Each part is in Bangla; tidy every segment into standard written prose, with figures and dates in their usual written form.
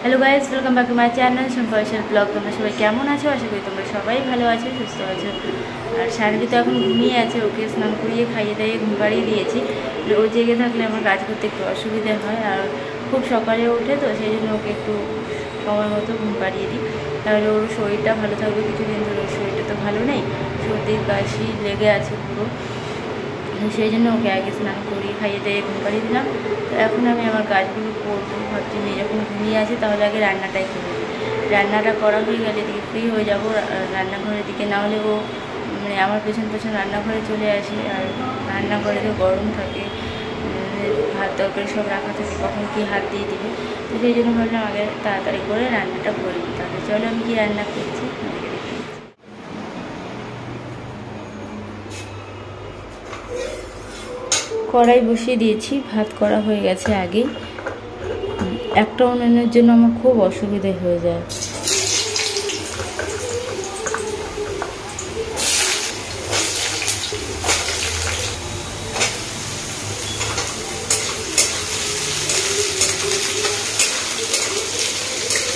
Hello guys, welcome back to my channel संपर्शल ब्लॉग। তোমরা সবাই কেমন আছো? আশা করি তোমরা সবাই ভালো আছো, সুস্থ আছো। আর শারীরি তো এখন ঘুমিয়ে আছে, ওকে স্নান করিয়ে খাইয়ে দাইয়ে ঘুম পাড়িয়ে দিয়েছি। ও জেগে থাকলে আমার কাজ করতে একটু অসুবিধা হয়, আর খুব সকালে ওঠে তো সেই জন্য ওকে একটু সময় মতো ঘুম পাড়িয়ে দিই, তাহলে ওর শরীরটা ভালো থাকবে। কিছুদিন ধরে ওর শরীরটা তো ভালো নেই, সর্দি কাশি লেগে আছে পুরো, সেই জন্য ওকে আগে স্নান করিয়ে খাইয়ে দিয়ে ঘুম পাড়িয়ে দিলাম। তো এখন আমি আমার কাজগুলো করবো ভাবছি। মেয়ে যখন ঘুমিয়ে আছে তাহলে আগে রান্নাটাই করবো। রান্নাটা করা হয়ে গেলে এদিকে ফ্রি হয়ে যাবো রান্নাঘরের দিকে, না হলে ও মানে আমার পেছন পেছন রান্নাঘরে চলে আসি, আর রান্নাঘরে তো গরম থাকে, ভাত তরকারি সব রাখা থাকে, কখন কি হাত দিয়ে দিবে। তো সেই জন্য ভাবলাম আগে তাড়াতাড়ি করে রান্নাটা করে দিই। তাহলে চলো আমি কি রান্না করছি। কড়াই বসিয়ে দিয়েছি, ভাত করা হয়ে গেছে আগেই। একটা উনুনের জন্য আমার খুব অসুবিধে হয়ে যায়।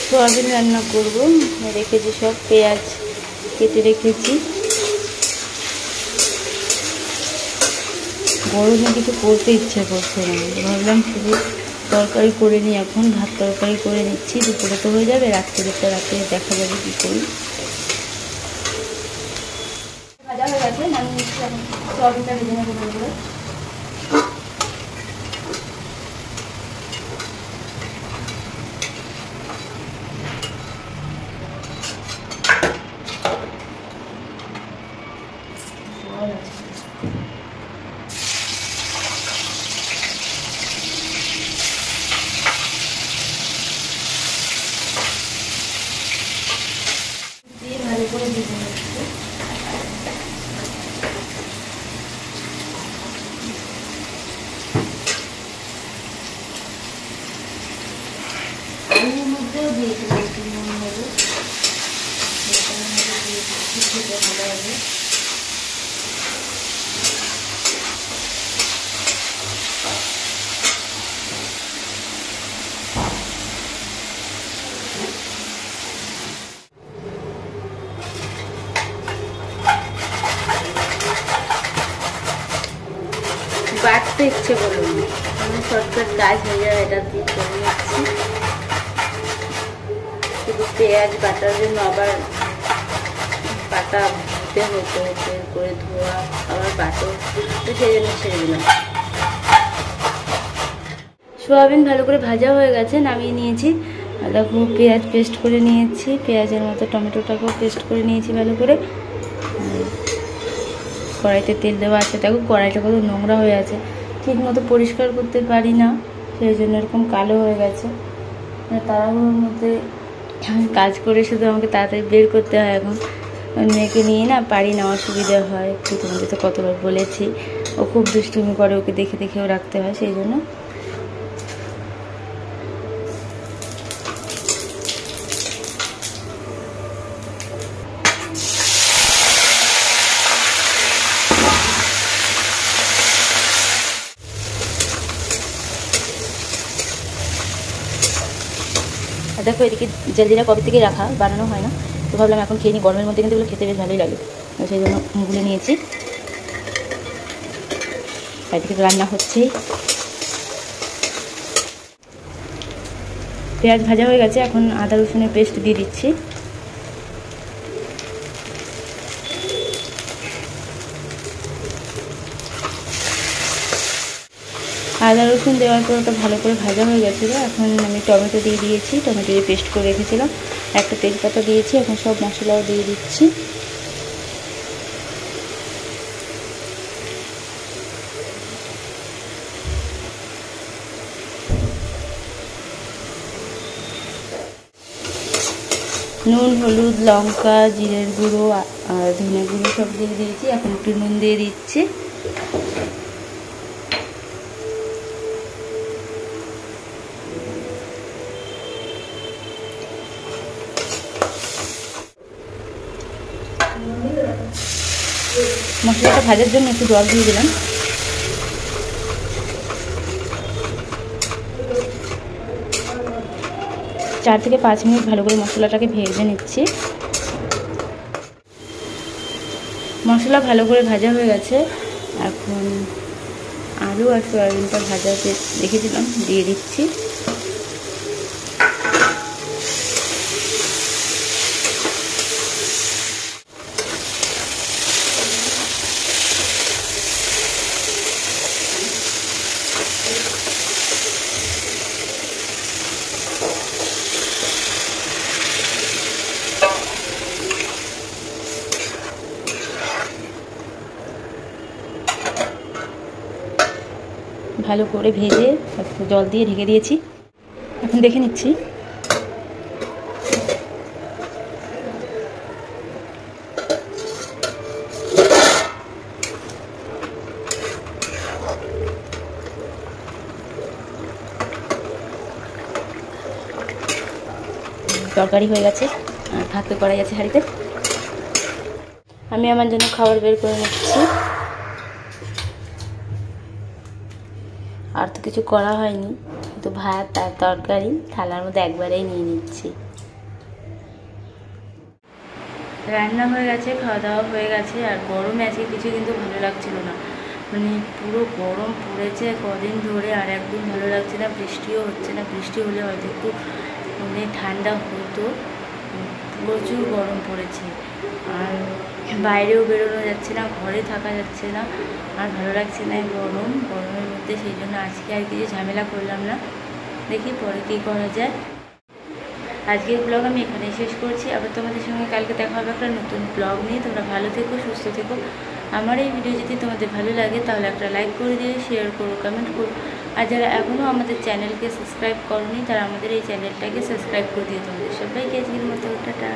সোয়াবিন রান্না করবো, রেখেছি সব, পেঁয়াজ কেটে রেখেছি। গরমে কিছু করতে ইচ্ছে করছে না, ভাবলাম শুধু তরকারি করে নিই। এখন ভাত তরকারি করে নিচ্ছি, দুপুরে তো হয়ে যাবে, রাত্রে দেখা যাবে কী করি। ভাজা হয়ে গেছে, নামিয়ে নিচ্ছি। এখন সোয়াবিনটা ভেজে নেবো ভালো করে। ভালো করে ভেজে নিচ্ছি। আলুর মধ্যেও দিয়েছি একটু নুন হলুদ, খেতে ভালো হবে। বাটতে ইচ্ছে করলো না, আমার শর্টকাট কাজ হয়ে যাবে, এটা দিয়ে করে নিচ্ছি। শুধু পেঁয়াজ বাটার জন্য আবার বাটা ধুতে হতো, বের করে ধোয়া আবার বাটো, তো সেই জন্য ছেড়ে দিলাম। সোয়াবিন ভালো করে ভাজা হয়ে গেছে, নামিয়ে নিয়েছি। আর দেখো পেঁয়াজ পেস্ট করে নিয়েছি, পেঁয়াজের মতো টমেটোটাকেও পেস্ট করে নিয়েছি ভালো করে। কড়াইতে তেল দেওয়া আছে, দেখো কড়াইটা কত নোংরা হয়ে আছে, ঠিক মতো পরিষ্কার করতে পারি না, সেই জন্য এরকম কালো হয়ে গেছে। তাড়াহুড়োর মধ্যে কাজ করে শুধু আমাকে তাড়াতাড়ি বের করতে হয়। এখন মেয়েকে নিয়ে না পারি না, অসুবিধা হয়। তোমাদের তো কতবার বলেছি, ও খুব দুষ্টুমি করে, ওকে দেখে দেখেও রাখতে হয়, সেই জন্য। দেখো এদিকে জলজিরা কবে থেকে রাখা, বানানো হয় না, তো ভাবলাম এখন খেয়ে নিই। গরমের মধ্যে কিন্তু এগুলো খেতে বেশ ভালোই লাগে, সেই জন্য গুলে নিয়েছি। এদিকে রান্না হচ্ছেই। পেঁয়াজ ভাজা হয়ে গেছে, এখন আদা রসুনের পেস্ট দিয়ে দিচ্ছি। আদা রসুন দেওয়ার পর ওটা ভালো করে ভাজা হয়ে গেছিলো। এখন আমি টমেটো দিয়ে দিয়েছি, টমেটো দিয়ে পেস্ট করে রেখেছিলাম, একটা তেজপাতা দিয়েছি। এখন সব মশলাও দিয়ে দিচ্ছি। নুন হলুদ লঙ্কা জিরের গুঁড়ো আর ধনে গুঁড়ো সব দিয়ে দিয়েছি। এখন একটু নুন দিয়ে দিচ্ছি। মশলাটা ভাজার জন্য একটু জল দিয়ে দিলাম। 4 থেকে 5 মিনিট ভালো করে মশলাটাকে ভেজে নিচ্ছি। মশলা ভালো করে ভাজা হয়ে গেছে। এখন আলু আর সয়াবিনটা ভাজা রেখেছিলাম দিয়ে দিচ্ছি। ভালো করে ভেজে জল দিয়ে ঢেকে দিয়েছি। এখন দেখে নিচ্ছি। তরকারি হয়ে গেছে আর ভাত তো করাই আছে হাঁড়িতে। আমি আমার জন্য খাবার বের করে নিচ্ছি। আর তো কিছু করা হয়নি, তো ভাত আর তরকারি থালার মধ্যে একবারেই নিয়ে নিচ্ছি। রান্না হয়ে গেছে, খাওয়া দাওয়া হয়ে গেছে। আর গরমে আজকে কিছু কিন্তু ভালো লাগছিল না, মানে পুরো গরম পড়েছে কদিন ধরে। আর একদম ভালো লাগছে না, বৃষ্টিও হচ্ছে না। বৃষ্টি হলে হয়তো একটু মানে ঠান্ডা হতো, প্রচুর গরম পড়েছে। আর বাইরেও বেরোনো যাচ্ছে না, ঘরে থাকা যাচ্ছে না, আর ভালো লাগছে না গরমের মধ্যে। সেই জন্য আজকে আর কিছু ঝামেলা করলাম না, দেখি পরে কী করা যায়। আজকের ব্লগ আমি এখানেই শেষ করছি। আবার তোমাদের সঙ্গে কালকে দেখা হবে একটা নতুন ব্লগ নিয়ে। তোমরা ভালো থেকো, সুস্থ থেকো। আমার এই ভিডিও যদি তোমাদের ভালো লাগে তাহলে একটা লাইক করে দিও, শেয়ার করো, কমেন্ট করো। আর যারা এখনও আমাদের চ্যানেলকে সাবস্ক্রাইব করোনি তারা আমাদের এই চ্যানেলটাকে সাবস্ক্রাইব করে দিও। তোমাদের সবাইকে আজকের মতো টাটা।